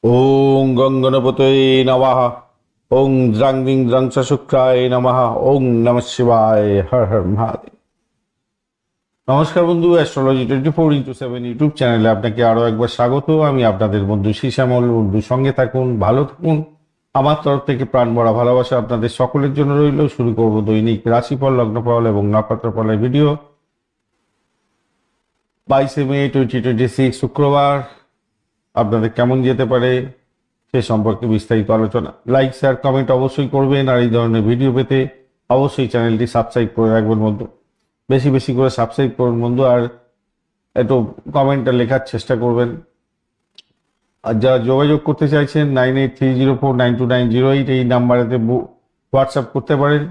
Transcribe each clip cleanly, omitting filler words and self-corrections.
ওং গঙ্গনপতয়ে নমঃ। ওং দ্রাং দিং দ্রাং চ শুক্রায় নমঃ। ওং নমঃ শিবায়। হর হর মহাদেব। নমস্কার বন্ধু, অ্যাস্ট্রোলজি 24x7 ইউটিউব চ্যানেলে আপনাকে আরো একবার স্বাগত। আমি আপনাদের বন্ধু শ্যামল। বন্ধু সঙ্গে থাকুন, ভালো থাকুন। আমার তরফ থেকে প্রাণ ভরা ভালোবাসা আপনাদের সকলের জন্য রইল। শুরু করব দৈনিক রাশিফল, লগ্নফল এবং নক্ষত্রফলের ভিডিও। 22 মে 2026 শুক্রবার আপনাদের কেমন যেতে পারে সে সম্পর্কে বিস্তারিত আলোচনা। লাইক, শেয়ার, কমেন্ট অবশ্যই করবেন। আর এই ধরনের ভিডিও পেতে অবশ্যই চ্যানেলটি সাবস্ক্রাইব করে রাখবেন বন্ধু। বেশি বেশি করে সাবস্ক্রাইব করুন বন্ধু, আর একটু কমেন্টটা লেখার চেষ্টা করবেন। আর যারা যোগাযোগ করতে চাইছেন 9830492908 এই নাম্বারেতে হোয়াটসঅ্যাপ করতে পারেন।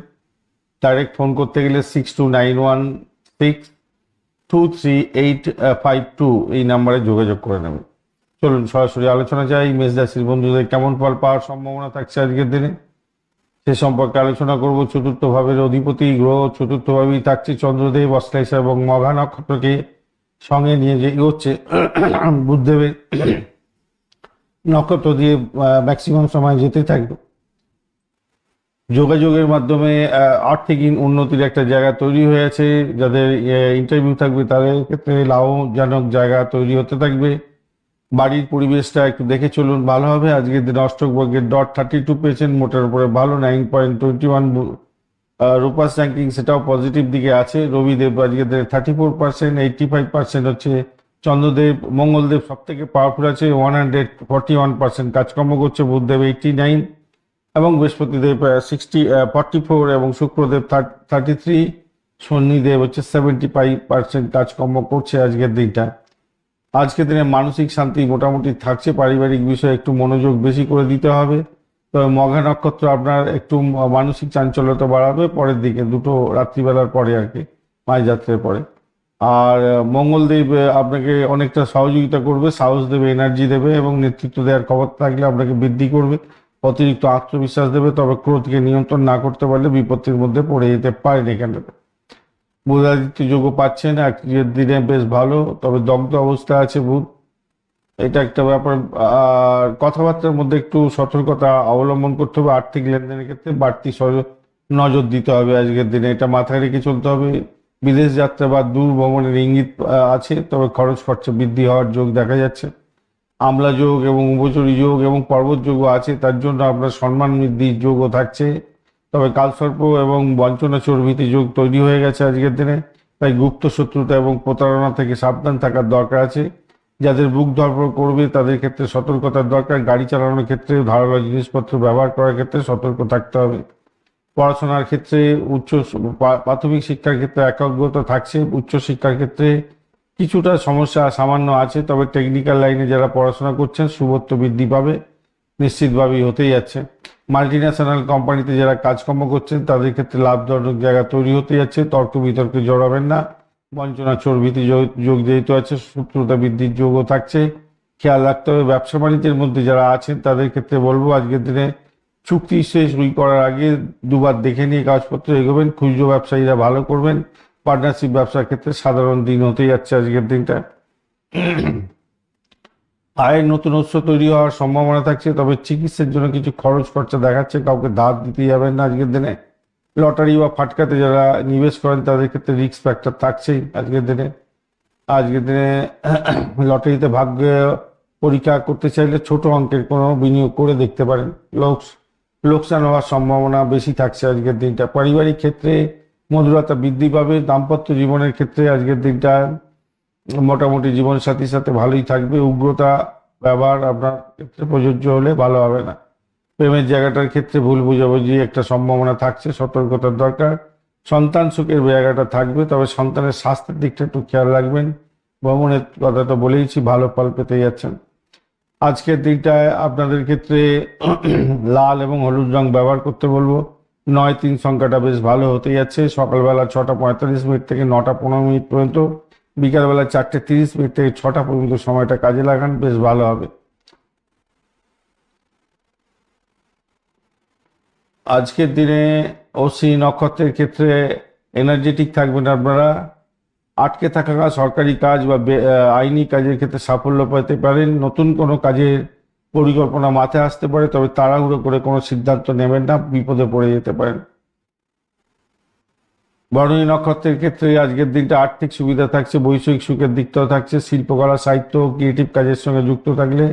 ডাইরেক্ট ফোন করতে গেলে 6291623852 এই নাম্বারে যোগাযোগ করে নেবেন। চলুন সরাসরি আলোচনা যাই। মেষ রাশির বন্ধুদের কেমন ফল পাওয়ার সম্ভাবনা থাকছে আজকের দিনে সে সম্পর্কে আলোচনা করব। চতুর্থ ভাবের অধিপতি গ্রহ চতুর্থ ভাবেই থাকছে চন্দ্রদেব, অশ্লেষা এবং মঘা নক্ষত্রকে সঙ্গে নিয়ে যে এগোচ্ছে। বুধদেবের নক্ষত্র দিয়ে ম্যাক্সিমাম সময় যেতে থাকবে। যোগাযোগের মাধ্যমে আর্থিক উন্নতির একটা জায়গা তৈরি হয়েছে। যাদের ইন্টারভিউ থাকবে তাদের ক্ষেত্রে লাভজনক জায়গা তৈরি হতে থাকবে। বাড়ির পরিবেশটা একটু দেখে চলুন, ভালো হবে। আজকের দিন অষ্টক বর্গের .32 পেয়েছেন, মোটের উপরে ভালো। 9.21 রূপাস র্যাঙ্কিং, সেটাও পজিটিভ দিকে আছে। রবিদেব আজকের দিনে 34%, 85% হচ্ছে চন্দ্রদেব। মঙ্গলদেব সব থেকে পাওয়ারফুল আছে, 141% কাজকর্ম করছে। বুধদেব 89 এবং বৃহস্পতিদেব 44 এবং শুক্রদেব 33, শনিদেব হচ্ছে 75% কাজকর্ম করছে আজকের দিনটা। আজকের দিনে মানসিক শান্তি মোটামুটি থাকছে। পারিবারিক বিষয়ে একটু মনোযোগ বেশি করে দিতে হবে। তবে মঘা নক্ষত্র আপনার একটু মানসিক চাঞ্চল্যতা বাড়াবে পরের দিকে, দুটো রাত্রিবেলার পরে আর কি, মাঝরাত্রের পরে। আর মঙ্গলদেব আপনাকে অনেকটা সহযোগিতা করবে, সাহস দেবে, এনার্জি দেবে এবং নেতৃত্ব দেওয়ার খবর থাকলে আপনাকে বৃদ্ধি করবে, অতিরিক্ত আত্মবিশ্বাস দেবে। তবে ক্রোধকে নিয়ন্ত্রণ না করতে পারলে বিপত্তির মধ্যে পড়ে যেতে পারেন এখানে। বুধাদিত্য যোগ পাচ্ছেন আজকের দিনে, বেশ ভালো। তবে দগ্ধ অবস্থা আছে বুধ, এটা একটা ব্যাপার। আর কথাবার্তার মধ্যে একটু সতর্কতা অবলম্বন করতে হবে। আর্থিক লেনদেনের ক্ষেত্রে বাড়তি নজর দিতে হবে আজকের দিনে, এটা মাথায় রেখে চলতে হবে। বিদেশ যাত্রা বা দূর ভ্রমণের ইঙ্গিত আছে, তবে খরচ খরচা বৃদ্ধি হওয়ার যোগ দেখা যাচ্ছে। আমলা যোগ এবং উপচরী যোগ এবং পর্বত যোগও আছে, তার জন্য আপনার সম্মান বৃদ্ধির যোগও থাকছে। তবে কালসর্প এবং বঞ্চনা চর্বিতে যোগ তৈরি হয়ে গেছে আজকের দিনে, তাই গুপ্ত শত্রুতা এবং প্রতারণা থেকে সাবধান থাকার দরকার আছে। যাদের বুক ধরপড় করবে তাদের ক্ষেত্রে সতর্কতার দরকার। গাড়ি চালানোর ক্ষেত্রে, ধারালো জিনিসপত্র ব্যবহার করার ক্ষেত্রে সতর্ক থাকতে হবে। পড়াশোনার ক্ষেত্রে প্রাথমিক শিক্ষার ক্ষেত্রে একাগ্রতা থাকছে। উচ্চ শিক্ষার ক্ষেত্রে কিছুটা সমস্যা সামান্য আছে, তবে টেকনিক্যাল লাইনে যারা পড়াশোনা করছেন শুভত্ব বৃদ্ধি পাবে, নিশ্চিতভাবেই হতেই যাচ্ছে। মাল্টিন্যাশনাল কোম্পানিতে যারা কাজকর্ম করছেন তাদের ক্ষেত্রে লাভজনক জায়গা তৈরি হতে যাচ্ছে। তর্ক বিতর্কে জড়াবেন না। বঞ্চনা চর্বিতে যোগ যেহেতু আছে, শত্রুতা বৃদ্ধির যোগও থাকছে, খেয়াল রাখতে হবে। ব্যবসা বাণিজ্যের মধ্যে যারা আছেন তাদের ক্ষেত্রে বলবো আজকের দিনে চুক্তি সই করার আগে দুবার দেখে নিয়ে কাগজপত্র এগোবেন। খুচরো ব্যবসায়ীরা ভালো করবেন। পার্টনারশিপ ব্যবসার ক্ষেত্রে সাধারণ দিন হতে যাচ্ছে আজকের দিনটা। আয়ের নতুন উৎস তৈরি হওয়ার সম্ভাবনা থাকছে, তবে চিকিৎসার জন্য কিছু খরচ খরচা দেখাচ্ছে। কাউকে ধার দিতে যাবেন না আজকের দিনে। লটারি বা ফাটকাতে যারা নিবেশ করেন তাদের ক্ষেত্রে রিস্ক ফ্যাক্টর থাকছেই আজকের দিনে। আজকের দিনে লটারিতে ভাগ্য পরীক্ষা করতে চাইলে ছোট অঙ্কের কোনো বিনিয়োগ করে দেখতে পারেন। লোকসান হওয়ার সম্ভাবনা বেশি থাকছে আজকের দিনটা। পারিবারিক ক্ষেত্রে মধুরতা বৃদ্ধি পাবে। দাম্পত্য জীবনের ক্ষেত্রে আজকের দিনটা মোটামুটি জীবনসাথীর সাথে ভালোই থাকবে। উগ্রতা ব্যবহার আপনার ক্ষেত্রে প্রযোজ্য হলে ভালো হবে না। প্রেমের জায়গাটার ক্ষেত্রে ভুল বুঝাবুঝি একটা সম্ভাবনা থাকছে, সতর্কতার দরকার। সন্তান সুখের জায়গাটা থাকবে, তবে সন্তানের স্বাস্থ্যের দিকটা একটু খেয়াল রাখবেন। ভ্রমণের কথা তো বলেইছি, ভালো ফল পেতে যাচ্ছেন। আজকের দিনটায় আপনাদের ক্ষেত্রে লাল এবং হলুদ রং ব্যবহার করতে বলবো। 9-3 সংখ্যাটা বেশ ভালো হতে যাচ্ছে। সকালবেলা 6:45 থেকে 9:15 পর্যন্ত, বিকালবেলা 4:30 থেকে 6টা পর্যন্ত সময়টা কাজে লাগান, বেশ ভালো হবে। আজকের দিনে অশ্বিনী নক্ষত্রের ক্ষেত্রে এনার্জেটিক থাকবেন আপনারা। আটকে থাকা সরকারি কাজ বা আইনি কাজের ক্ষেত্রে সাফল্য পেতে পারেন। নতুন কোনো কাজের পরিকল্পনা মাথায় আসতে পারে, তবে তাড়াহুড়ো করে কোনো সিদ্ধান্ত নেবেন না, বিপদে পড়ে যেতে পারেন। ভরণী নক্ষত্রের ক্ষেত্রে আজকের দিনটা আর্থিক সুবিধা থাকছে, বৈষয়িক সুখের দিকটাও থাকছে। শিল্পকলা, সাহিত্য, ক্রিয়েটিভ কাজের সঙ্গে যুক্ত থাকলে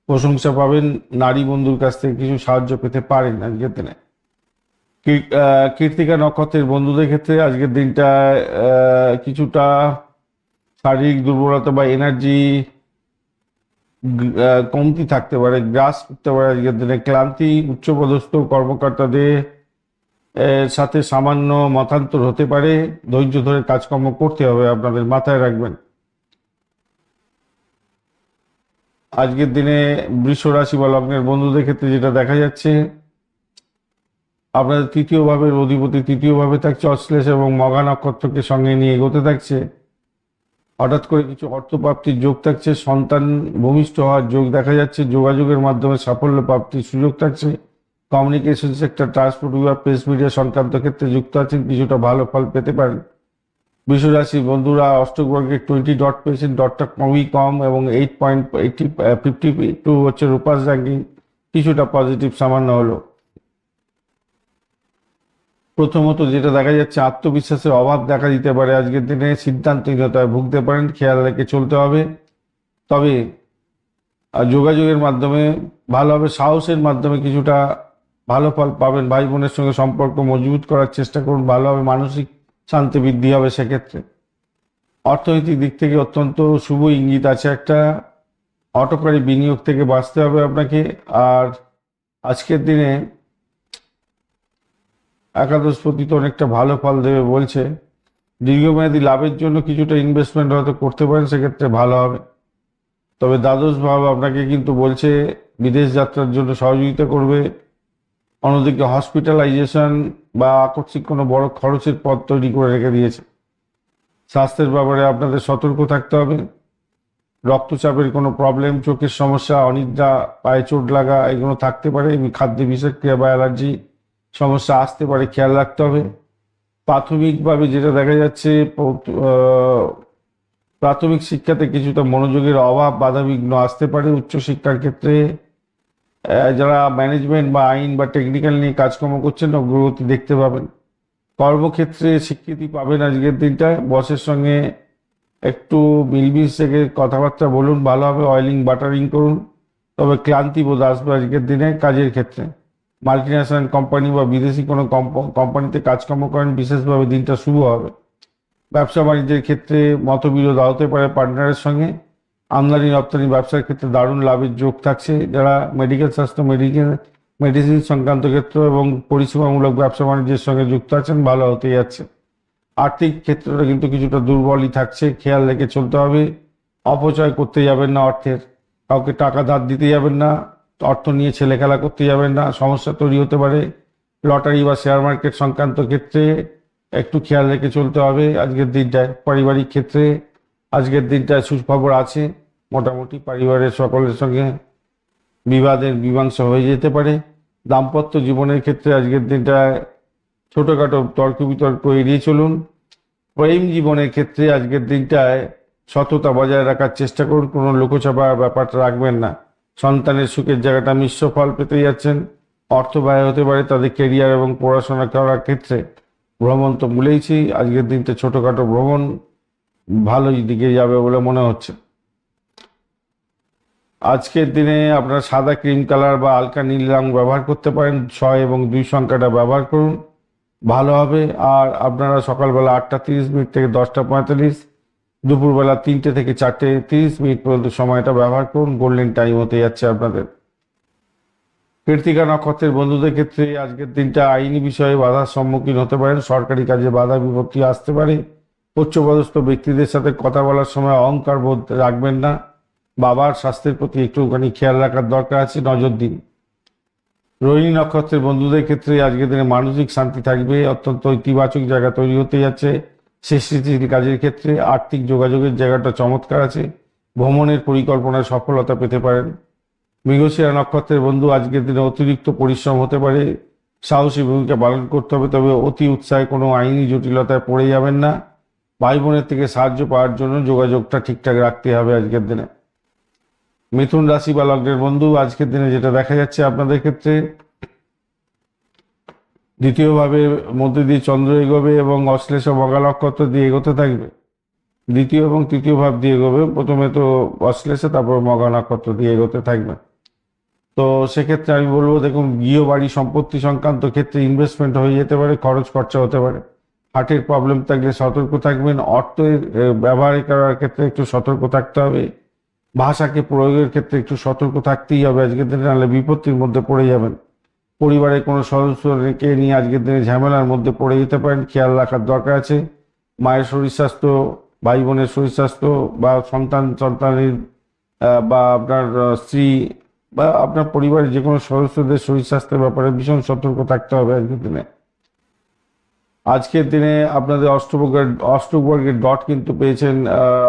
প্রশংসা পাবেন, নারী বন্ধুর কাছ থেকে কিছু সাহায্য পেতে পারেন আজকের দিনে। কৃত্তিকা নক্ষত্রের বন্ধুদের ক্ষেত্রে আজকের দিনটা কিছুটা শারীরিক দুর্বলতা বা এনার্জি কমতি থাকতে পারে, গ্রাস করতে পারে আজকের দিনে। ক্লান্তি, উচ্চপদস্থ কর্মকর্তাদের সাথে সামান্য মতান্তর হতে পারে, ধৈর্য ধরে কাজকর্ম করতে হবে, আপনাদের মাথায় রাখবেন। আজকের দিনে বৃষ রাশি বা লগ্নের বন্ধুদের ক্ষেত্রে যেটা দেখা যাচ্ছে, আপনাদের তৃতীয় ভাবের অধিপতি তৃতীয় ভাবে থাকছে, অশ্লেষ এবং মঘা নক্ষত্রকে সঙ্গে নিয়ে এগোতে থাকছে। হঠাৎ করে কিছু অর্থপ্রাপ্তির যোগ থাকছে, সন্তান ভূমিষ্ঠ হওয়ার যোগ দেখা যাচ্ছে, যোগাযোগের মাধ্যমে সাফল্য প্রাপ্তির সুযোগ থাকছে। কমিউনিকেশন সেক্টর, ট্রান্সপোর্ট বিভাগ, প্রেস মিডিয়া সংক্রান্ত ক্ষেত্রে যুক্ত আছেন, কিছুটা ভালো ফল পেতে পারেন। বৃষ রাশি বন্ধুরা অষ্টক বর্গে 20 ডট পেয়েছেন, ডটটা খুবই কম, এবং 8.52 হচ্ছে রূপাস র্যাঙ্কিং, কিছুটা পজিটিভ সামান্য হলো। প্রথমত যেটা দেখা যাচ্ছে, আত্মবিশ্বাসের অভাব দেখা দিতে পারে আজকের দিনে, সিদ্ধান্তহীনতায় ভুগতে পারেন, খেয়াল রেখে চলতে হবে। তবে যোগাযোগের মাধ্যমে ভালো হবে, সাহসের মাধ্যমে কিছুটা ভালো ফল পাবেন। ভাই বোনের সঙ্গে সম্পর্ক মজবুত করার চেষ্টা করুন, ভালো হবে, মানসিক শান্তি বৃদ্ধি হবে সেক্ষেত্রে। অর্থনৈতিক দিক থেকে অত্যন্ত শুভ ইঙ্গিত আছে একটা, অটোকারী বিনিয়োগ থেকে বাঁচতে হবে আপনাকে। আর আজকের দিনে একাদশপতি তো অনেকটা ভালো ফল দেবে বলছে, দীর্ঘমেয়াদী লাভের জন্য কিছুটা ইনভেস্টমেন্ট হয়তো করতে পারেন, সেক্ষেত্রে ভালো হবে। তবে দ্বাদশ ভাব আপনাকে কিন্তু বলছে বিদেশ যাত্রার জন্য সহযোগিতা করবে। অন্যদিকে হসপিটালাইজেশন বা আকস্মিক কোনো বড় খরচের পথ তৈরি করে রেখে দিয়েছে। স্বাস্থ্যের ব্যাপারে আপনাদের সতর্ক থাকতে হবে, রক্তচাপের কোনো প্রবলেম, চোখের সমস্যা, অনিদ্রা, পায়ে চোট লাগা এগুলো থাকতে পারে, খাদ্যে বিষক্রিয়া বা অ্যালার্জি সমস্যা আসতে পারে, খেয়াল রাখতে হবে। প্রাথমিকভাবে যেটা দেখা যাচ্ছে, প্রাথমিক শিক্ষাতে কিছুটা মনোযোগের অভাব, বাধাবিঘ্ন আসতে পারে। উচ্চশিক্ষার ক্ষেত্রে যারা ম্যানেজমেন্ট বা আইন বা টেকনিক্যাল নিয়ে কাজকর্ম করছেন, অগ্রগতি দেখতে পাবেন। কর্মক্ষেত্রে স্বীকৃতি পাবেন আজকের দিনটায়, বসের সঙ্গে একটু মিলমিশ থেকে কথাবার্তা বলুন, ভালো হবে, অয়েলিং বাটারিং করুন। তবে ক্লান্তি বোধ আসবে আজকের দিনে কাজের ক্ষেত্রে। মাল্টিন্যাশনাল কোম্পানি বা বিদেশি কোনো কোম্পানিতে কাজকর্ম করেন, বিশেষভাবে দিনটা শুভ হবে। ব্যবসা বাণিজ্যের ক্ষেত্রে মতবিরোধ হতে পারে পার্টনারের সঙ্গে। আমদানি রপ্তানি ব্যবসার ক্ষেত্রে দারুণ লাভের যোগ থাকছে। যারা মেডিকেল স্বাস্থ্য, মেডিসিন সংক্রান্ত ক্ষেত্র এবং পরিষেবামূলক ব্যবসা বাণিজ্যের সঙ্গে যুক্ত আছেন, ভালো হতে যাচ্ছে। আর্থিক ক্ষেত্রটা কিন্তু কিছুটা দুর্বলই থাকছে, খেয়াল রেখে চলতে হবে। অপচয় করতে যাবেন না অর্থের, কাউকে টাকা ধার দিতে যাবেন না, অর্থ নিয়ে ছেলে খেলা করতে যাবেন না, সমস্যা তৈরি হতে পারে। লটারি বা শেয়ার মার্কেট সংক্রান্ত ক্ষেত্রে একটু খেয়াল রেখে চলতে হবে আজকের দিনটায়। পারিবারিক ক্ষেত্রে আজকের দিনটায় সুখবর আছে, মোটামুটি পরিবারের সকলের সঙ্গে বিবাদের মীমাংসা হয়ে যেতে পারে। দাম্পত্য জীবনের ক্ষেত্রে আজকের দিনটায় ছোটোখাটো তর্ক বিতর্ক এড়িয়ে চলুন। প্রেম জীবনের ক্ষেত্রে আজকের দিনটায় সততা বজায় রাখার চেষ্টা করুন, কোনো লুকোচাপা ব্যাপারটা রাখবেন না। সন্তানের সুখের জায়গাটা মিশ্র ফল পেতে যাচ্ছেন। অর্থ ব্যয় হতে পারে তাদের কেরিয়ার এবং পড়াশোনা করার ক্ষেত্রে। ভ্রমণ তো ভুলেইছি, আজকের দিনটা ছোটোখাটো ভ্রমণ ভালোই দিকে যাবে বলে মনে হচ্ছে। আজকের দিনে আপনারা সাদা ক্রিম কালার বা হালকা নীল রং ব্যবহার করতে পারেন, 6 এবং 2 সংখ্যাটা ব্যবহার করুন, ভালো হবে। আর আপনারা সকালবেলা 8:30 থেকে 10:45, দুপুরবেলা 3টে থেকে 4:30 পর্যন্ত সময়টা ব্যবহার করুন, গোল্ডেন টাইম হতে যাচ্ছে আপনাদের। কৃত্তিকা নক্ষত্রের বন্ধুদের ক্ষেত্রে আজকের দিনটা আইনি বিষয়ে বাধার সম্মুখীন হতে পারেন, সরকারি কাজে বাধা বিপত্তি আসতে পারে। উচ্চপদস্থ ব্যক্তিদের সাথে কথা বলার সময় অহংকার বোধ রাখবেন না। বাবার স্বাস্থ্যের প্রতি একটুখানি খেয়াল রাখার দরকার আছে, নজর দিন। রোহিণী নক্ষত্রের বন্ধুদের ক্ষেত্রে আজকের দিনে মানসিক শান্তি থাকবে, অত্যন্ত ইতিবাচক জায়গা তৈরি হতে যাচ্ছে। সৃষ্টিশীল কাজের ক্ষেত্রে আর্থিক যোগাযোগের জায়গাটা চমৎকার আছে, ভ্রমণের পরিকল্পনায় সফলতা পেতে পারেন। মৃগশিরা নক্ষত্রের বন্ধু আজকের দিনে অতিরিক্ত পরিশ্রম হতে পারে, সাহসী ভূমিকা পালন করতে হবে, তবে অতি উৎসাহে কোনো আইনি জটিলতায় পড়ে যাবেন না। ভাই বোনের থেকে সাহায্য পাওয়ার জন্য যোগাযোগটা ঠিকঠাক রাখতে হবে আজকের দিনে। মিথুন রাশি বা লগ্নের বন্ধু, আজকের দিনে যেটা দেখা যাচ্ছে আপনাদের ক্ষেত্রে, দ্বিতীয়ভাবে মধ্যে দিয়ে চন্দ্র এগোবে এবং অশ্লেষ ও মঘা নক্ষত্র দিয়ে এগোতে থাকবে। দ্বিতীয় এবং তৃতীয় ভাব দিয়ে এগোবে, প্রথমে তো অশ্লেষে, তারপর মঘা নক্ষত্র দিয়ে এগোতে থাকবে। তো সেক্ষেত্রে আমি বলবো, দেখুন, গৃহ বাড়ি সম্পত্তি সংক্রান্ত ক্ষেত্রে ইনভেস্টমেন্ট হয়ে যেতে পারে, খরচ খরচা হতে পারে। হার্টের প্রবলেম থাকলে সতর্ক থাকবেন। অর্থের ব্যবহার করার ক্ষেত্রে একটু সতর্ক থাকতে হবে। ভাষাকে প্রয়োগের ক্ষেত্রে একটু সতর্ক থাকতেই হবে আজকের দিনে, নাহলে বিপত্তির মধ্যে পড়ে যাবেন। পরিবারের কোনো সদস্যকে নিয়ে আজকের দিনে ঝামেলার মধ্যে পড়ে যেতে পারেন, খেয়াল রাখার দরকার আছে। মায়ের শরীর স্বাস্থ্য, ভাই বোনের শরীর স্বাস্থ্য, বা সন্তানের বা আপনার স্ত্রী বা আপনার পরিবারের যে কোনো সদস্যদের শরীর স্বাস্থ্যের ব্যাপারে ভীষণ সতর্ক থাকতে হবে আজকের দিনে। আজকের দিনে আপনাদের অষ্টবর্গের ডট কিন্তু পেয়েছেন,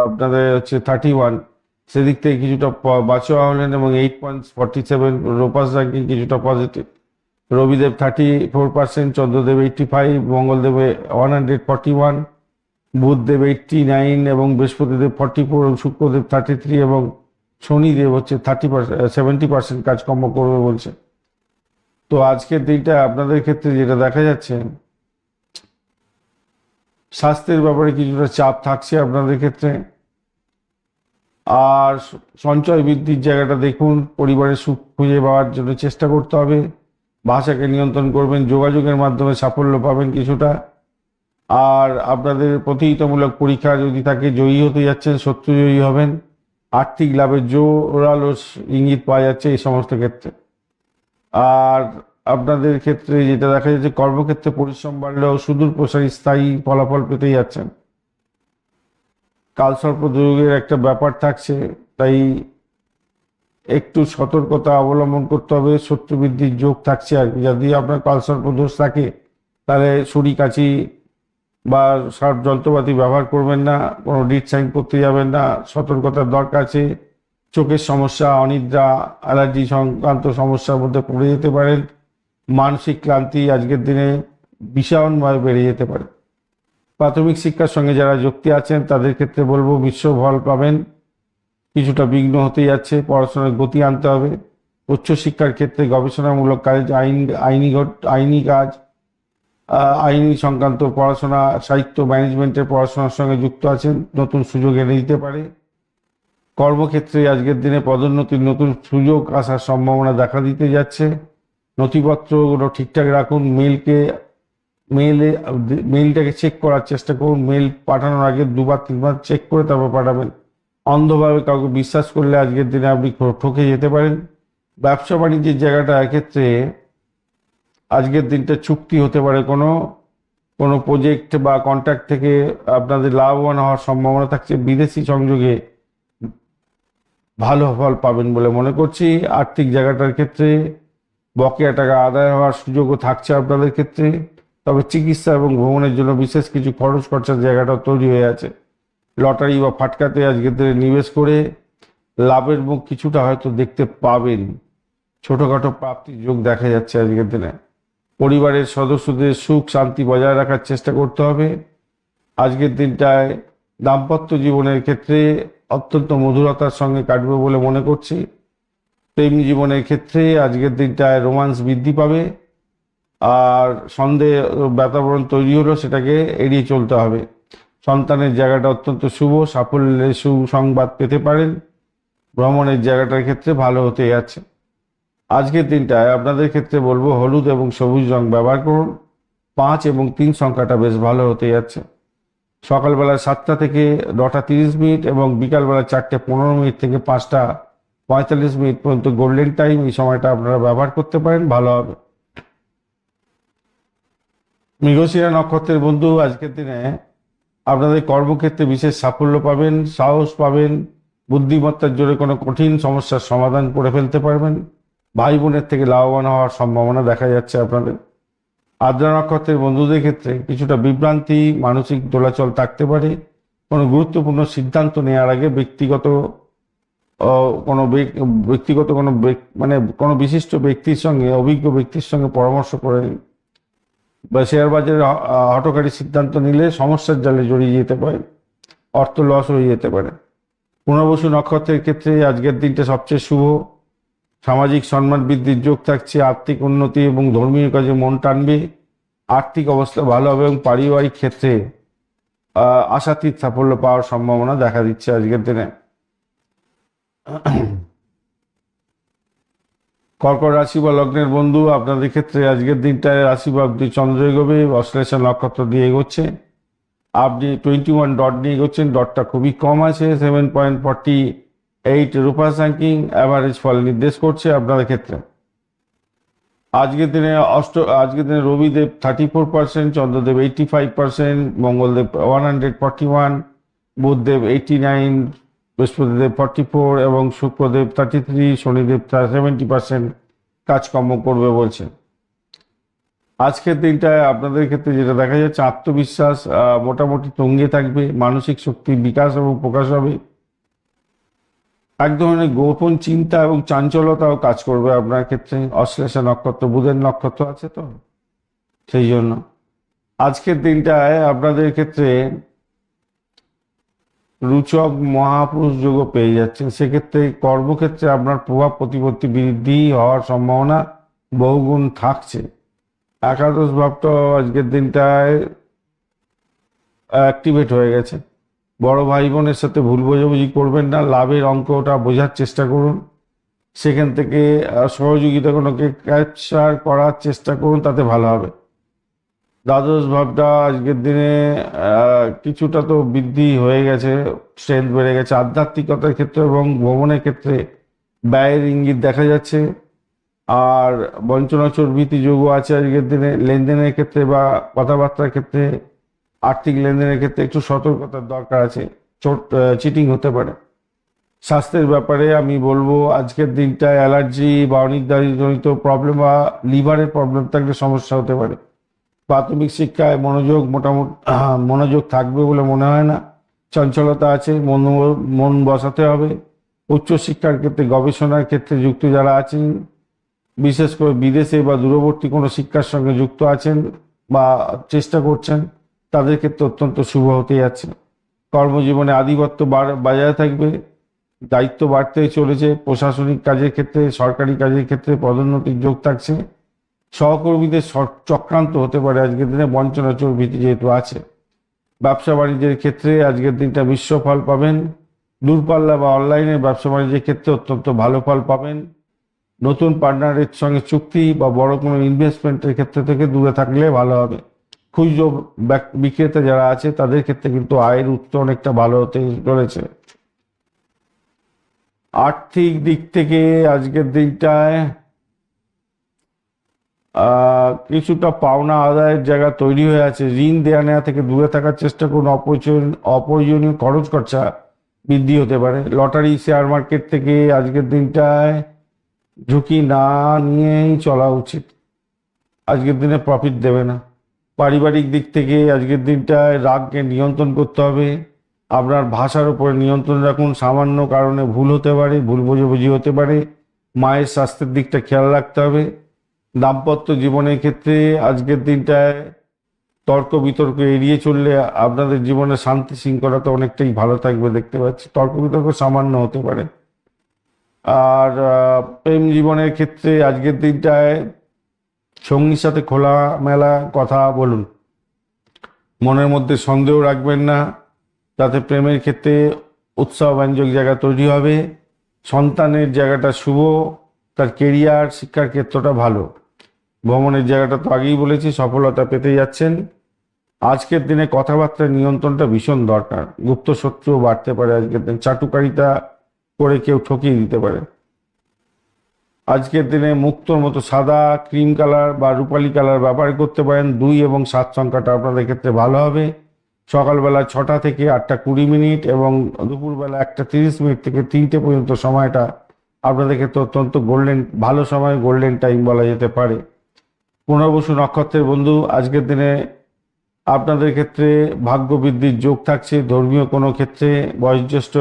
আপনাদের হচ্ছে 31, সেদিক থেকে কিছুটা বাঁচোয়া হলেন, এবং 8.47 রোপাস র্যাঙ্কিং কিছুটা পজিটিভ। রবিদেব 34%, চন্দ্রদেব 85, মঙ্গলদেবে 141, বুধদেব 89, এবং বৃহস্পতিদেব 44, এবং শুক্রদেব 33, এবং শনিদেব হচ্ছে 70% কাজকর্ম করবে বলছে। তো আজকের দিনটা আপনাদের ক্ষেত্রে যেটা দেখা যাচ্ছে, স্বাস্থ্যের ব্যাপারে কিছুটা চাপ থাকছে আপনাদের ক্ষেত্রে। আর সঞ্চয় বৃদ্ধির জায়গাটা দেখুন, পরিবারের সুখ খুঁজে পাওয়ার জন্য চেষ্টা করতে হবে। ভাষাকে নিয়ন্ত্রণ করবেন, যোগাযোগের মাধ্যমে সাফল্য পাবেন কিছুটা। আর আপনাদের প্রতিযোগিতামূলক পরীক্ষা যদি থাকে, জয়ী হতে যাচ্ছেন, শত্রু জয়ী হবেন। আর্থিক লাভের জোরালো ইঙ্গিত পাওয়া যাচ্ছে এই সমস্ত ক্ষেত্রে। আর আপনাদের ক্ষেত্রে যেটা দেখা যাচ্ছে, কর্মক্ষেত্রে পরিশ্রম বাড়লেও সুদূর প্রসারী স্থায়ী ফলাফল পেতে যাচ্ছেন। কালসর্প যোগের একটা ব্যাপার থাকছে, তাই একটু সতর্কতা অবলম্বন করতে হবে। শত্রু বৃদ্ধির যোগ থাকছে আর কি। যদি আপনার কালসর্প দোষ থাকে, তাহলে ছুরি কাঁচি বা শার্প যন্ত্রপাতি ব্যবহার করবেন না, কোনো ডিট সাইন করতে যাবেন না, সতর্কতার দরকার আছে। চোখের সমস্যা, অনিদ্রা, অ্যালার্জি সংক্রান্ত সমস্যার মধ্যে পড়ে যেতে পারেন। মানসিক ক্লান্তি আজকের দিনে ভীষণভাবে বেড়ে যেতে পারে। প্রাথমিক শিক্ষার সঙ্গে যারা যুক্ত আছেন তাদের ক্ষেত্রে বলবো, মিশ্র ফল পাবেন। কিছুটা বিঘ্ন হতে যাচ্ছে, পড়াশোনার গতি আনতে হবে। উচ্চশিক্ষার ক্ষেত্রে গবেষণামূলক কাজ, আইনি কাজ, আইনি সংক্রান্ত পড়াশোনা, সাহিত্য, ম্যানেজমেন্টের পড়াশোনার সঙ্গে যুক্ত আছেন, নতুন সুযোগ এনে দিতে পারে। কর্মক্ষেত্রে আজকের দিনে পদোন্নতির নতুন সুযোগ আসার সম্ভাবনা দেখা দিতে যাচ্ছে। নথিপত্রগুলো ঠিকঠাক রাখুন। মেইলটাকে চেক করার চেষ্টা করুন। মেইল পাঠানোর আগে 2-3বার চেক করে তারপর পাঠাবেন। অন্ধভাবে কাউকে বিশ্বাস করলে আজকের দিনে আপনি ঠকে যেতে পারেন। ব্যবসা বাণিজ্যের জায়গাটা ক্ষেত্রে আজকের দিনটা চুক্তি হতে পারে, কোনো প্রজেক্ট বা কন্ট্রাক্ট থেকে আপনাদের লাভবান হওয়ার সম্ভাবনা থাকছে। বিদেশি সংযোগে ভালো ফল পাবেন বলে মনে করছি। আর্থিক জায়গাটার ক্ষেত্রে বকেয়া টাকা আদায় হওয়ার সুযোগও থাকছে আপনাদের ক্ষেত্রে। তবে চিকিৎসা এবং ভ্রমণের জন্য বিশেষ কিছু খরচ খরচার জায়গাটা তৈরি হয়ে আছে। লটারি বা ফাটকাতে আজকের দিনে নিবেশ করে লাভের মুখ কিছুটা হয়তো দেখতে পাবেন। ছোটখাটো প্রাপ্তির যোগ দেখা যাচ্ছে আজকের দিনে। পরিবারের সদস্যদের সুখ শান্তি বজায় রাখার চেষ্টা করতে হবে। আজকের দিনটায় দাম্পত্য জীবনের ক্ষেত্রে অত্যন্ত মধুরতার সঙ্গে কাটবে বলে মনে করছি। প্রেম জীবনের ক্ষেত্রে আজকের দিনটায় রোমান্স বৃদ্ধি পাবে। আর সন্দেহ বাতাবরণ তৈরি হলো, সেটাকে এড়িয়ে চলতে হবে। সন্তানের জায়গাটা অত্যন্ত শুভ, সাফল্যের সুসংবাদ পেতে পারেন। ভ্রমণের জায়গাটার ক্ষেত্রে ভালো হতে যাচ্ছে। আজকের দিনটায় আপনাদের ক্ষেত্রে বলবো, হলুদ এবং সবুজ রং ব্যবহার করুন। 5 এবং 3 সংখ্যাটা বেশ ভালো হতে যাচ্ছে। সকালবেলা 7টা থেকে 9টা 30 মিনিট এবং বিকালবেলা 4টে 15 মিনিট থেকে 5টা 45 মিনিট পর্যন্ত গোল্ডেন টাইম। এই সময়টা আপনারা ব্যবহার করতে পারেন, ভালো হবে। মৃগশিরা নক্ষত্রের বন্ধু, আজকের দিনে আপনাদের কর্মক্ষেত্রে বিশেষ সাফল্য পাবেন, সাহস পাবেন। বুদ্ধিমত্তার জোরে কোনো কঠিন সমস্যার সমাধান করে ফেলতে পারবেন। ভাই বোনের থেকে লাভবান হওয়ার সম্ভাবনা দেখা যাচ্ছে আপনাদের। আদ্রা নক্ষত্রের বন্ধুদের ক্ষেত্রে কিছুটা বিভ্রান্তি, মানসিক দোলাচল থাকতে পারে। কোনো গুরুত্বপূর্ণ সিদ্ধান্ত নেওয়ার আগে কোনো বিশিষ্ট ব্যক্তির সঙ্গে, অভিজ্ঞ ব্যক্তির সঙ্গে পরামর্শ করে বা শেয়ার বাজারে হঠকারী সিদ্ধান্ত নিলে সমস্যার জালে জড়িয়ে যেতে পারে, অর্থ লস হয়ে যেতে পারে। পুনর্বসু নক্ষত্রের ক্ষেত্রে আজকের দিনটা সবচেয়ে শুভ। সামাজিক সম্মান বৃদ্ধির যোগ থাকছে, আর্থিক উন্নতি এবং ধর্মীয় কাজে মন টানবে, আর্থিক অবস্থা ভালো হবে এবং পারিবারিক ক্ষেত্রে আশাতীত সাফল্য পাওয়ার সম্ভাবনা দেখা দিচ্ছে আজকের দিনে। কর্কট রাশি বা লগ্নের বন্ধু, আপনাদের ক্ষেত্রে আজকের দিনটায় রাশি বা চন্দ্র এগোবে, অশ্লেষা নক্ষত্র দিয়ে এগোচ্ছে। আপনি 21 ডট নিয়ে এগোচ্ছেন, ডটটা খুবই কম আছে, 7.48 রূপাস র্যাঙ্কিং অ্যাভারেজ ফল নির্দেশ করছে আপনাদের ক্ষেত্রে। আজকের দিনে রবিদেব 34%, চন্দ্রদেব 85%, মঙ্গলদেব 141, বুধদেব 89, বৃহস্পতিদেব 44 এবং শুক্রদেব 33, শনিদেব 70% কাজকর্ম করবে বলছে। আজকের দিনটায় আপনাদের ক্ষেত্রে যেটা দেখা যাচ্ছে, আত্মবিশ্বাস মোটামুটি তুঙ্গে থাকবে, মানসিক শক্তি বিকাশ এবং প্রকাশ হবে, এক ধরনের গোপন চিন্তা এবং চাঞ্চলতাও কাজ করবে আপনার ক্ষেত্রে। অশ্লেষা নক্ষত্র বুধের নক্ষত্র আছে তো সেই জন্য আজকের দিনটায় আপনাদের ক্ষেত্রে রুচক মহাপুরুষ যোগও পেয়ে যাচ্ছেন। সেক্ষেত্রে কর্মক্ষেত্রে আপনার প্রভাব প্রতিপত্তি বৃদ্ধি হওয়ার সম্ভাবনা বহুগুণ থাকছে। একাদশ ভাবটাও আজকের দিনটায় অ্যাক্টিভেট হয়ে গেছে। বড় ভাই বোনের সাথে ভুল বোঝাবুঝি করবেন না, লাভের অঙ্কটা বোঝার চেষ্টা করুন, সেখান থেকে সহযোগিতা কোনোকে ক্যাপচার করার চেষ্টা করুন, তাতে ভালো হবে। দ্বাদশ ভাবটা আজকের দিনে কিছুটা তো বৃদ্ধি হয়ে গেছে, স্ট্রেংথ বেড়ে গেছে। আধ্যাত্মিকতার ক্ষেত্রে এবং ভ্রমণের ক্ষেত্রে ব্যয়ের ইঙ্গিত দেখা যাচ্ছে। আর বঞ্চনা চর্বিতি যোগও আছে আজকের দিনে। লেনদেনের ক্ষেত্রে বা কথাবার্তার ক্ষেত্রে, আর্থিক লেনদেনের ক্ষেত্রে একটু সতর্কতার দরকার আছে, চিটিং হতে পারে। স্বাস্থ্যের ব্যাপারে আমি বলবো আজকের দিনটায় অ্যালার্জি বা অনিদ্রাজনিত প্রবলেম বা লিভারের প্রবলেম থাকলে সমস্যা হতে পারে। প্রাথমিক শিক্ষায় মনোযোগ থাকবে বলে মনে হয় না, চঞ্চলতা আছে, মন বসাতে হবে। উচ্চশিক্ষার ক্ষেত্রে গবেষণার ক্ষেত্রে যুক্ত যারা আছেন, বিশেষ করে বিদেশে বা দূরবর্তী কোনো শিক্ষার সঙ্গে যুক্ত আছেন বা চেষ্টা করছেন, তাদের ক্ষেত্রে অত্যন্ত শুভ হতে যাচ্ছে। কর্মজীবনে আধিপত্য বজায় থাকবে, দায়িত্ব বাড়তে চলেছে। প্রশাসনিক কাজের ক্ষেত্রে, সরকারি কাজের ক্ষেত্রে পদোন্নতির যোগ থাকছে। সহকর্মীদের চক্রান্ত হতে পারে আজকের দিনে, বঞ্চনা চর্বিতি যেহেতু আছে। ব্যবসা বাণিজ্যের ক্ষেত্রে আজকের দিনটা মিশ্র ফল পাবেন। দূরপাল্লা বা অনলাইনে ব্যবসা বাণিজ্যের ক্ষেত্রে অত্যন্ত ভালো ফল পাবেন। নতুন পার্টনারের সঙ্গে চুক্তি বা বড় কোনো ইনভেস্টমেন্টের ক্ষেত্রে থেকে দূরে থাকলে ভালো হবে। খুচরো বিক্রেতা যারা আছে তাদের ক্ষেত্রে কিন্তু আয়ের উৎস অনেকটা ভালো হতে চলেছে। আর্থিক দিক থেকে আজকের দিনটায় কিছুটা পাওনা আদায়ের জায়গা তৈরি হয়ে আছে। ঋণ দেয়া নেওয়া থেকে দূরে থাকার চেষ্টা করুন। অপ্রয়োজনীয় খরচ খরচা বৃদ্ধি হতে পারে। লটারি, শেয়ার মার্কেট থেকে আজকের দিনটায় ঝুঁকি না নিয়েই চলা উচিত, আজকের দিনে প্রফিট দেবে না। পারিবারিক দিক থেকে আজকের দিনটায় রাগকে নিয়ন্ত্রণ করতে হবে। আপনার ভাষার উপরে নিয়ন্ত্রণ রাখুন। সামান্য কারণে ভুল হতে পারে, ভুল বোঝাবুঝি হতে পারে। মায়ের স্বাস্থ্যের দিকটা খেয়াল রাখতে হবে। দাম্পত্য জীবনের ক্ষেত্রে আজকের দিনটায় তর্ক বিতর্ক এড়িয়ে চললে আপনাদের জীবনে শান্তি শৃঙ্খলতা অনেকটাই ভালো থাকবে দেখতে পাচ্ছি। তর্ক বিতর্ক সামান্য হতে পারে। আর প্রেম জীবনের ক্ষেত্রে আজকের দিনটায় সঙ্গীর সাথে খোলামেলা কথা বলুন, মনের মধ্যে সন্দেহ রাখবেন না, তাতে প্রেমের ক্ষেত্রে উৎসাহব্যঞ্জক জায়গা তৈরি হবে। সন্তানের জায়গাটা শুভ, তার কেরিয়ার শিক্ষার ক্ষেত্রটা ভালো। ভ্রমণের জায়গাটা তো আগেই বলেছি, সফলতা পেতে যাচ্ছেন। আজকের দিনে কথাবার্তার নিয়ন্ত্রণটা ভীষণ দরকার। গুপ্ত শত্রুও বাড়তে পারে আজকের দিন, চাটুকারিতা করে কেউ ঠকিয়ে দিতে পারে। আজকের দিনে মুক্তোর মতো সাদা, ক্রিম কালার বা রূপালী কালার ব্যবহার করতে পারেন। 2 এবং 7 সংখ্যাটা আপনাদের ক্ষেত্রে ভালো হবে। সকালবেলা 6টা থেকে 8টা 20 মিনিট এবং দুপুরবেলা 1টা 30 মিনিট থেকে 3টে পর্যন্ত সময়টা আপনাদের ক্ষেত্রে অত্যন্ত ভালো সময়, গোল্ডেন টাইম বলা যেতে পারে। পুনর্বসু নক্ষত্রের বন্ধু, আজকের দিনে আপনাদের ক্ষেত্রে ভাগ্য বৃদ্ধির যোগ থাকছে। ধর্মীয় কোনো ক্ষেত্রে বয়োজ্যেষ্ঠ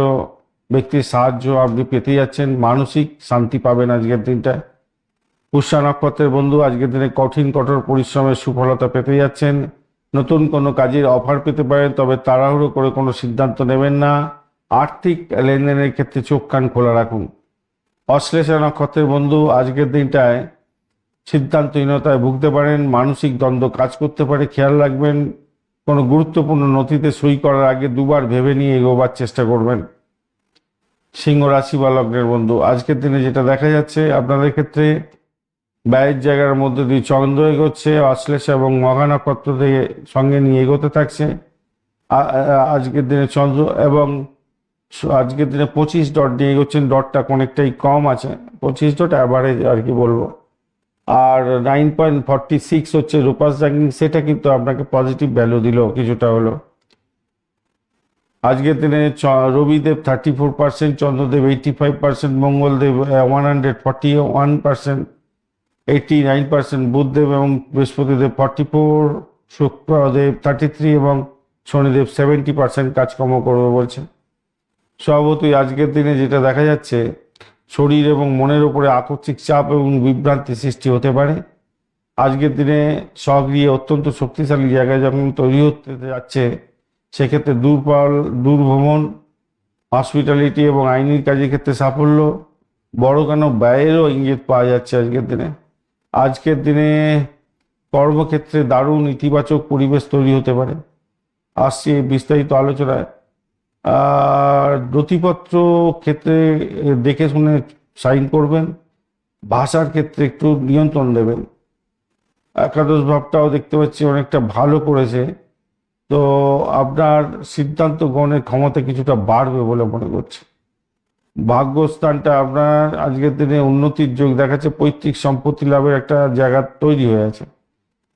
ব্যক্তির সাহায্য আপনি পেতে যাচ্ছেন, মানসিক শান্তি পাবেন আজকের দিনটায়। পুষ্যা নক্ষত্রের বন্ধু, আজকের দিনে কঠোর পরিশ্রমের সুফলতা পেতে যাচ্ছেন। নতুন কোনো কাজের অফার পেতে পারেন, তবে তাড়াহুড়ো করে কোনো সিদ্ধান্ত নেবেন না। আর্থিক লেনদেনের ক্ষেত্রে চোখ কান খোলা রাখুন। অশ্লেষা নক্ষত্রের বন্ধু, আজকের দিনটায় সিদ্ধান্তহীনতায় ভুগতে পারেন, মানসিক দ্বন্দ্ব কাজ করতে পারে, খেয়াল রাখবেন। কোনো গুরুত্বপূর্ণ নথিতে সই করার আগে দুবার ভেবে নিয়ে এগোবার চেষ্টা করবেন। সিংহ রাশি বা লগ্নের বন্ধু, আজকের দিনে যেটা দেখা যাচ্ছে আপনাদের ক্ষেত্রে ব্যয়ের জায়গার মধ্যে দিয়ে চন্দ্র এগোচ্ছে, অশ্লেষা এবং মঘা নক্ষত্র থেকে সঙ্গে নিয়ে এগোতে থাকছে। আজকের দিনে চন্দ্র এবং আজকের দিনে 25 ডট নিয়ে এগোচ্ছেন, ডটটা অনেকটাই কম আছে, 25 ডট অ্যাভারেজ আর কি বলবো। আর 9.46 হচ্ছে রূপাস র্যাঙ্কিং, সেটা কিন্তু আপনাকে পজিটিভ ভ্যালু দিল কিছুটা হলো। আজকের দিনে রবিদেব 34%, চন্দ্রদেব 85%, মঙ্গলদেব 141%, 89%, বুধদেব এবং বৃহস্পতিদেব 44, শুক্রদেব 33 এবং শনিদেব 70% কাজকর্ম করবে বলছে। স্বভাবতই আজকের দিনে যেটা দেখা যাচ্ছে, শরীর এবং মনের উপরে আকস্মিক চাপ এবং বিভ্রান্তি সৃষ্টি হতে পারে। আজকের দিনে স্বগৃহে অত্যন্ত শক্তিশালী জায়গায় যখন তৈরি হতে যাচ্ছে, সেক্ষেত্রে দূরভ্রমণ, হসপিটালিটি এবং আইনি কাজের ক্ষেত্রে সাফল্য, বড় কেন ব্যয়েরও ইঙ্গিত পাওয়া যাচ্ছে আজকের দিনে। আজকের দিনে কর্মক্ষেত্রে দারুণ ইতিবাচক পরিবেশ তৈরি হতে পারে। আসছে বিস্তারিত আলোচনায়। আর নথিপত্র ক্ষেত্রে দেখে শুনে সাইন করবেন। ভাষার ক্ষেত্রে একটু নিয়ন্ত্রণ দেবেন। একাদশ ভাবটাও দেখতে পাচ্ছি অনেকটা ভালো করেছে, তো আপনার সিদ্ধান্ত গ্রহণের ক্ষমতা কিছুটা বাড়বে বলে মনে করছে। ভাগ্যস্থানটা আপনার আজকের দিনে উন্নতির যোগ দেখাচ্ছে, পৈতৃক সম্পত্তি লাভের একটা জায়গা তৈরি হয়ে আছে।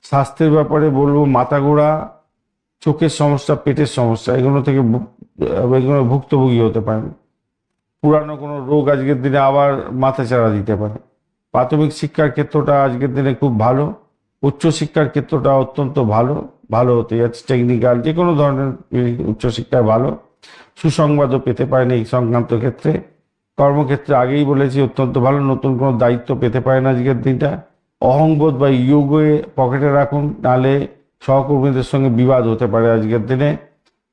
স্বাস্থ্যের ব্যাপারে বলবো মাথা ঘোরা, চোখের সমস্যা, পেটের সমস্যা, এগুলো থেকে ভুক্তভোগী হতে পারেন। পুরানো কোনো রোগ আজকের দিনে আবার মাথাচাড়া দিতে পারে। প্রাথমিক শিক্ষার ক্ষেত্রটা আজকের দিনে খুব ভালো, উচ্চশিক্ষার ক্ষেত্রটা অত্যন্ত ভালো হতে যাচ্ছে। টেকনিক্যাল যে কোনো ধরনের উচ্চশিক্ষায় ভালো, সুসংবাদও পেতে পারেন এই সংক্রান্ত ক্ষেত্রে। কর্মক্ষেত্রে আগেই বলেছি অত্যন্ত ভালো, নতুন কোনো দায়িত্ব পেতে পারেন আজকের দিনটা। অহংবোধ বা ইয়োগে পকেটে রাখুন, নাহলে সহকর্মীদের সঙ্গে বিবাদ হতে পারে আজকের দিনে।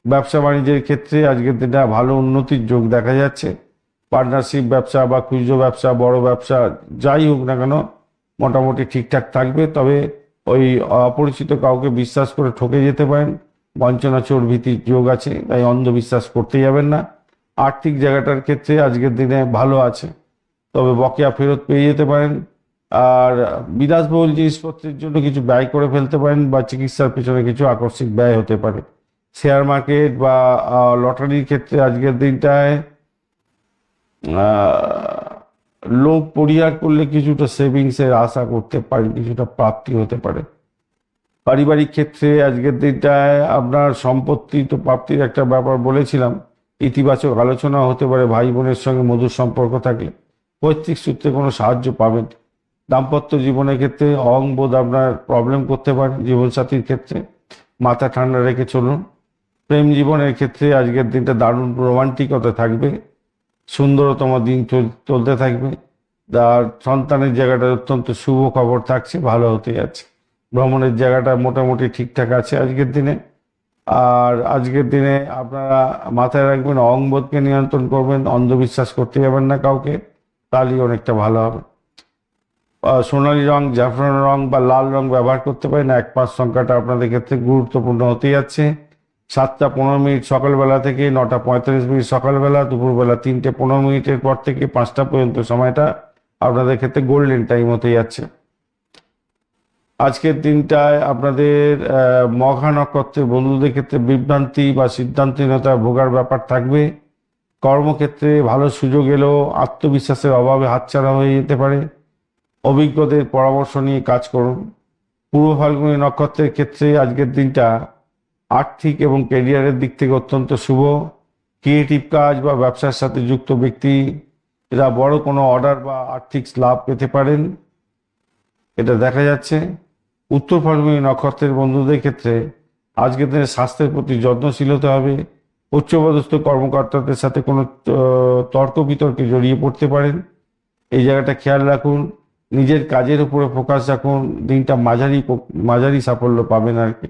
ব্যবসা বাণিজ্যের ক্ষেত্রে আজকের দিনটা ভালো উন্নতির যোগ দেখা যাচ্ছে। পার্টনারশিপ ব্যবসা বা খুচরো ব্যবসা, বড় ব্যবসা যাই হোক না কেন মোটামুটি ঠিকঠাক থাকবে। তবে ওই অপরিচিত কাউকে বিশ্বাস করে ঠকে যেতে পারেন, বঞ্চনা চোর ভীতির যোগ আছে, তাই অন্ধবিশ্বাস করতে যাবেন না। আর্থিক জায়গাটার ক্ষেত্রে আজকের দিনে ভালো আছে, তবে বকেয়া ফেরত পেয়ে যেতে পারেন। আর বিলাসবহুল জিনিসপত্রের জন্য কিছু ব্যয় করে ফেলতে পারেন, বা চিকিৎসার পেছনে কিছু আকস্মিক ব্যয় হতে পারে। শেয়ার মার্কেট বা লটারির ক্ষেত্রে আজকের দিনটায় লোভ পরিহার করলে কিছুটা সেভিংসের আশা করতে পারেন, কিছুটা প্রাপ্তি হতে পারে। পারিবারিক ক্ষেত্রে আজকের দিনটায় আপনার সম্পত্তি তো প্রাপ্তির একটা ব্যাপার বলেছিলাম, ইতিবাচক আলোচনা হতে পারে। ভাই বোনের সঙ্গে মধুর সম্পর্ক থাকলে পৈতৃক সূত্রে কোনো সাহায্য পাবেন। দাম্পত্য জীবনের ক্ষেত্রে অহংবোধ আপনার প্রবলেম করতে পারে। জীবনসাথীর ক্ষেত্রে মাথা ঠান্ডা রেখে চলুন। প্রেম জীবনের ক্ষেত্রে আজকের দিনটা দারুণ রোমান্টিকতা থাকবে, সুন্দরতম দিন চলতে থাকবে। আর সন্তানের জায়গাটা অত্যন্ত শুভ খবর থাকছে, ভালো হতে যাচ্ছে। ভ্রমণের জায়গাটা মোটামুটি ঠিকঠাক আছে আজকের দিনে। আর আজকের দিনে আপনারা মাথায় রাখবেন, অহংবোধকে নিয়ন্ত্রণ করবেন, অন্ধবিশ্বাস করতে যাবেন না কাউকে, তাহলেই অনেকটা ভালো হবে। সোনালী রং, জাফরান রং বা লাল রং ব্যবহার করতে পারেন। 1-5 সংখ্যাটা আপনাদের ক্ষেত্রে গুরুত্বপূর্ণ হতে যাচ্ছে। 7টা 15 মিনিট সকালবেলা থেকে 9টা 45 মিনিট সকালবেলা, দুপুরবেলা 3টে 15 মিনিটের পর থেকে 5টা পর্যন্ত সময়টা আপনাদের ক্ষেত্রে গোল্ডেন টাইম হতে যাচ্ছে। আজকের দিনটায় আপনাদের মঘা নক্ষত্রের বন্ধুদের ক্ষেত্রে বিভ্রান্তি বা সিদ্ধান্তহীনতা ভোগার ব্যাপার থাকবে। কর্মক্ষেত্রে ভালো সুযোগ এলেও আত্মবিশ্বাসের অভাবে হাতছাড়া হয়ে যেতে পারে। অভিজ্ঞদের পরামর্শ নিয়ে কাজ করুন। পূর্ব ফাল্গুনী নক্ষত্রের ক্ষেত্রে আজকের দিনটা আর্থিক এবং ক্যারিয়ারের দিক থেকে অত্যন্ত শুভ। ক্রিয়েটিভ কাজ বা ব্যবসার সাথে যুক্ত ব্যক্তি এরা বড় কোনো অর্ডার বা আর্থিক লাভ পেতে পারেন, এটা দেখা যাচ্ছে। উত্তর ফাল্গুনী নক্ষত্রের বন্ধুদের ক্ষেত্রে আজকের দিনে স্বাস্থ্যের প্রতি যত্নশীল হতে হবে। উচ্চপদস্থ কর্মকর্তাদের সাথে কোনো তর্ক বিতর্কে জড়িয়ে পড়তে পারেন, এই জায়গাটা খেয়াল রাখুন। নিজের কাজের উপরে ফোকাস রাখুন, দিনটা মাঝারি সাফল্য পাবেন আর কি।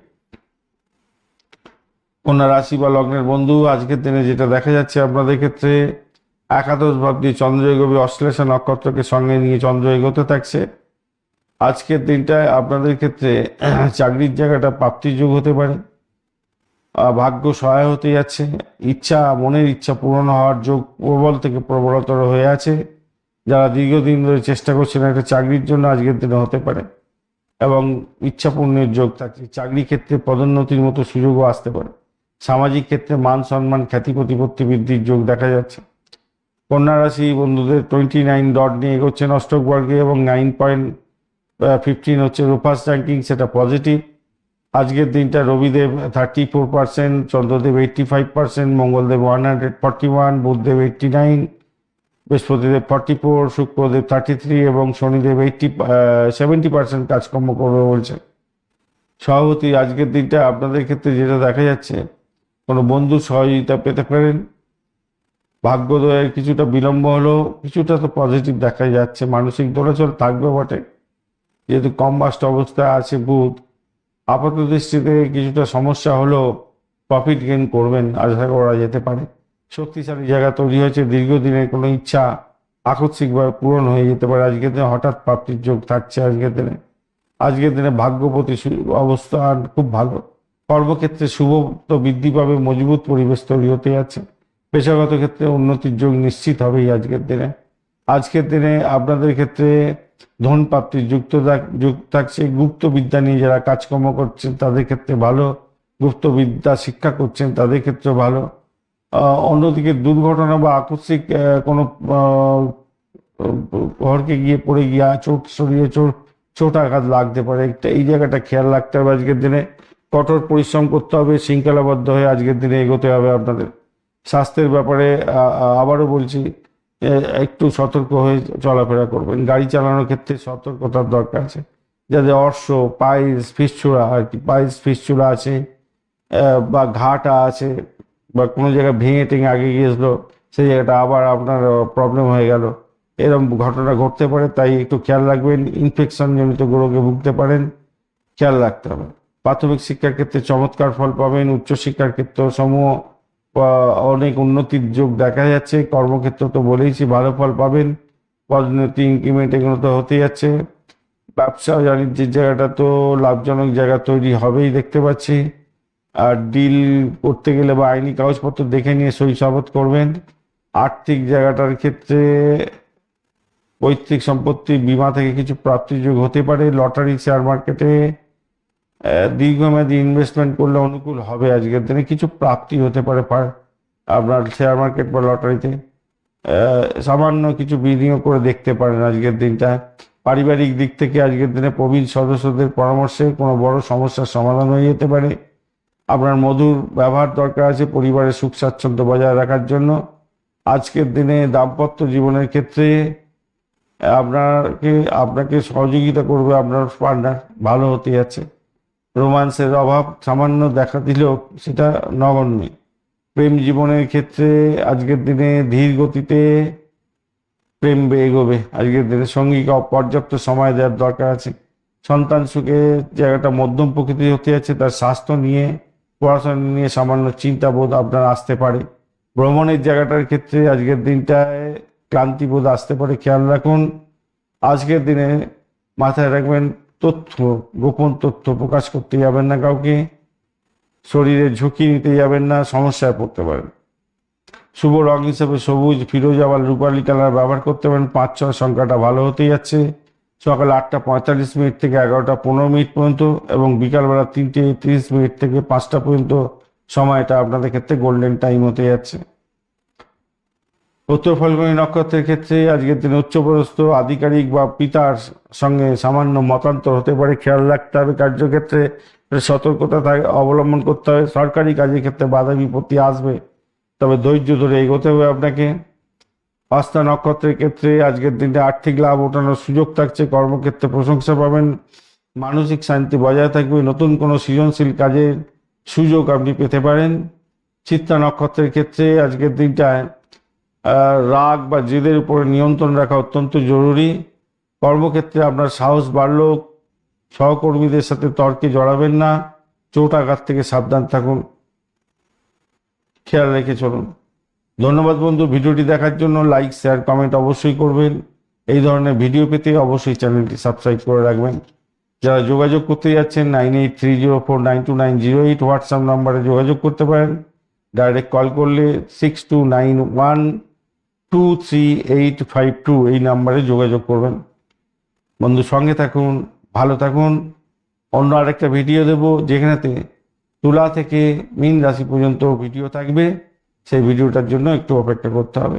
কন্যা রাশি বা লগ্নের বন্ধু, আজকের দিনে যেটা দেখা যাচ্ছে আপনাদের ক্ষেত্রে, একাদশ ভাবটি চন্দ্র এগোবে, অশ্লেষা নক্ষত্রকে সঙ্গে নিয়ে চন্দ্র এগোতে থাকছে। আজকের দিনটায় আপনাদের ক্ষেত্রে চাকরির জায়গাটা প্রাপ্তির যোগ হতে পারে, ভাগ্য সহায় হতে যাচ্ছে, মনের ইচ্ছা পূরণ হওয়ার যোগ প্রবল থেকে প্রবলতর হয়ে আছে। যারা দীর্ঘদিন ধরে চেষ্টা করছেন একটা চাকরির জন্য, আজকের দিনে হতে পারে এবং ইচ্ছা পূর্ণের যোগ থাকছে। চাকরি ক্ষেত্রে পদোন্নতির মতো সুযোগও আসতে পারে। সামাজিক ক্ষেত্রে মান সম্মান খ্যাতি প্রতিপত্তি বৃদ্ধির যোগ দেখা যাচ্ছে। কন্যা রাশি বন্ধুদের 29 ডট নিয়ে এগোচ্ছেন অষ্টক বর্গে এবং 9.15 হচ্ছে রূপাস র্যাঙ্কিং, সেটা পজিটিভ। আজকের দিনটা রবিদেব 34%, চন্দ্রদেব 85%, মঙ্গলদেব 141, বুধদেব 89, বৃহস্পতিদেব 44, শুক্রদেব 33 এবং শনিদেব 70% কাজকর্ম করবে বলছে। সভাপতি, আজকের দিনটা আপনাদের ক্ষেত্রে যেটা দেখা যাচ্ছে, কোনো বন্ধুর সহযোগিতা পেতে পারেন। ভাগ্যোদয়ের কিছুটা বিলম্ব হলো, কিছুটা তো পজিটিভ দেখা যাচ্ছে। মানসিক দোলাচল থাকবে বটে, যেহেতু কম্বাস্ট অবস্থায় আছে বুধ। আপাত দৃষ্টিতে কিছুটা সমস্যা হলেও প্রফিট গেইন করবেন, আশা করা যেতে পারে। শক্তিশালী জায়গা তৈরি হয়েছে, দীর্ঘদিনের কোনো ইচ্ছা আকস্মিকভাবে পূরণ হয়ে যেতে পারে। আজকের দিনে হঠাৎ প্রাপ্তির যোগ থাকছে। আজকের দিনে ভাগ্যপতি অবস্থান খুব ভালো। কর্মক্ষেত্রে শুভত্ব বৃদ্ধি পাবে, মজবুত পরিবেশ তৈরি হতে যাচ্ছে। পেশাগত ক্ষেত্রে উন্নতির যোগ নিশ্চিত হবেই আজকের দিনে আপনাদের ক্ষেত্রে ধন প্রাপ্তির যুগ থাকছে। গুপ্ত বিদ্যা নিয়ে যারা কাজকর্ম করছেন তাদের ক্ষেত্রে ভালো, গুপ্ত বিদ্যা শিক্ষা করছেন তাদের ক্ষেত্রে ভালো। অন্যদিকে দুর্ঘটনা বা আকস্মিক কোনো ঘরকে গিয়ে পড়ে গিয়ে চোট আঘাত লাগতে পারে, এই জায়গাটা খেয়াল রাখতে হবে। আজকের দিনে কঠোর পরিশ্রম করতে হবে, শৃঙ্খলাবদ্ধ হয়ে আজকের দিনে এগোতে হবে আপনাদের। স্বাস্থ্যের ব্যাপারে আবারও বলছি, একটু সতর্ক হয়ে চলাফেরা করবেন। গাড়ি চালানোর ক্ষেত্রে সতর্কতার দরকার আছে। যাদের পাইলস ফিস্চুরা আছে বা ঘাটা আছে বা কোনো জায়গায় ভেঙে টেঙে আগে গিয়েছিল, সেই জায়গাটা আবার আপনার প্রবলেম হয়ে গেল, এরকম ঘটনা ঘটতে পারে। তাই একটু খেয়াল রাখবেন, ইনফেকশন জনিত রোগে ভুগতে পারেন, খেয়াল রাখতে হবে। প্রাথমিক শিক্ষার ক্ষেত্রে চমৎকার ফল পাবেন। উচ্চশিক্ষার ক্ষেত্র সমূহ অনেক উন্নতির যোগ দেখা যাচ্ছে। কর্মক্ষেত্র তো বলেইছি ভালো ফল পাবেন, পদোন্নতি ইনক্রিমেন্ট এগুলো তো হতে যাচ্ছে। ব্যবসা বাণিজ্যের জায়গাটা তো লাভজনক জায়গা তৈরি হবেই দেখতে পাচ্ছি। আর ডিল করতে গেলে বা আইনি কাগজপত্র দেখে নিয়ে সই সাবত করবেন। আর্থিক জায়গাটার ক্ষেত্রে পৈতৃক সম্পত্তি, বীমা থেকে কিছু প্রাপ্তির যোগ হতে পারে। লটারি, শেয়ার মার্কেটে দীর্ঘমেয়াদী ইনভেস্টমেন্ট করলে অনুকূল হবে। আজকের দিনে কিছু প্রাপ্তি হতে পারে আপনার শেয়ার মার্কেট বা লটারিতে সামান্য কিছু বিনিয়োগ করে দেখতে পারেন আজকের দিনটা। পারিবারিক দিক থেকে আজকের দিনে প্রবীণ সদস্যদের পরামর্শে কোনো বড় সমস্যার সমাধান হয়ে যেতে পারে। আপনার মধুর ব্যবহার দরকার আছে পরিবারের সুখ স্বাচ্ছন্দ্য বজায় রাখার জন্য। আজকের দিনে দাম্পত্য জীবনের ক্ষেত্রে আপনাকে সহযোগিতা করবে আপনার পার্টনার, ভালো হতে যাচ্ছে। রোমান্সের অভাব সামান্য দেখা দিলেও সেটা নগণ্য। প্রেম জীবনের ক্ষেত্রে আজকের দিনে ধীর গতিতে প্রেম এগোবে। আজকের দিনে সঙ্গীকে পর্যাপ্ত সময় দেওয়ার দরকার আছে। সন্তান সুখের জায়গাটা মধ্যম প্রকৃতি হতে যাচ্ছে। তার স্বাস্থ্য নিয়ে, পড়াশোনা নিয়ে সামান্য চিন্তাবোধ আপনার আসতে পারে। ভ্রমণের জায়গাটার ক্ষেত্রে আজকের দিনটায় ক্লান্তিবোধ আসতে পারে, খেয়াল রাখুন। আজকের দিনে মাথায় রাখবেন, গোপন তথ্য প্রকাশ করতে যাবেন না কাউকে, শরীরের ঝুঁকি নিতে যাবেন না, সমস্যায় পড়তে পারেন। শুভ রং হিসেবে সবুজ, ফিরোজা বা রূপালী কালার ব্যবহার করতে পারেন। 5-6 সংখ্যাটা ভালো হতে যাচ্ছে। সকাল 8:45 থেকে 11:15 পর্যন্ত এবং বিকালবেলা 3:30 থেকে 5টা পর্যন্ত সময়টা আপনাদের ক্ষেত্রে গোল্ডেন টাইম হতে যাচ্ছে। উত্তর ফাল্গুনী নক্ষত্রের ক্ষেত্রে আজকের দিনে উচ্চপদস্থ আধিকারিক বা পিতার সঙ্গে সামান্য মতান্তর হতে পারে, খেয়াল রাখতে হবে। কার্যক্ষেত্রে সতর্কতা অবলম্বন করতে হবে। সরকারি কাজের ক্ষেত্রে বাধা বিপত্তি আসবে, তবে ধৈর্য ধরে এগোতে হবে আপনাকে। হস্তা নক্ষত্রের ক্ষেত্রে আজকের দিনে আর্থিক লাভ ওঠানোর সুযোগ থাকছে। কর্মক্ষেত্রে প্রশংসা পাবেন, মানসিক শান্তি বজায় থাকবে। নতুন কোনো সৃজনশীল কাজের সুযোগ আপনি পেতে পারেন। চিত্রা নক্ষত্রের ক্ষেত্রে আজকের দিনটায় রাগ বা জেদের উপরে নিয়ন্ত্রণ রাখা অত্যন্ত জরুরি। কর্মক্ষেত্রে আপনার সাহস বাড়লেও সহকর্মীদের সাথে তর্কে জড়াবেন না। চোট আঘাত থেকে সাবধান থাকুন। খেয়াল রেখে চলুন। ধন্যবাদ বন্ধু, ভিডিওটি দেখার জন্য। লাইক, শেয়ার, কমেন্ট অবশ্যই করবেন। এই ধরনের ভিডিও পেতে অবশ্যই চ্যানেলটি সাবস্ক্রাইব করে রাখবেন। যারা যোগাযোগ করতে যাচ্ছেন 9830492908 হোয়াটসঅ্যাপ নাম্বারে যোগাযোগ করতে পারেন। ডাইরেক্ট কল করলে 6291238852 এই নাম্বারে যোগাযোগ করবেন। বন্ধু সঙ্গে থাকুন, ভালো থাকুন। অন্য আরেকটা ভিডিও দেব যেখানেতে তুলা থেকে মীন রাশি পর্যন্ত ভিডিও থাকবে। সেই ভিডিওটার জন্য একটু অপেক্ষা করতে হবে।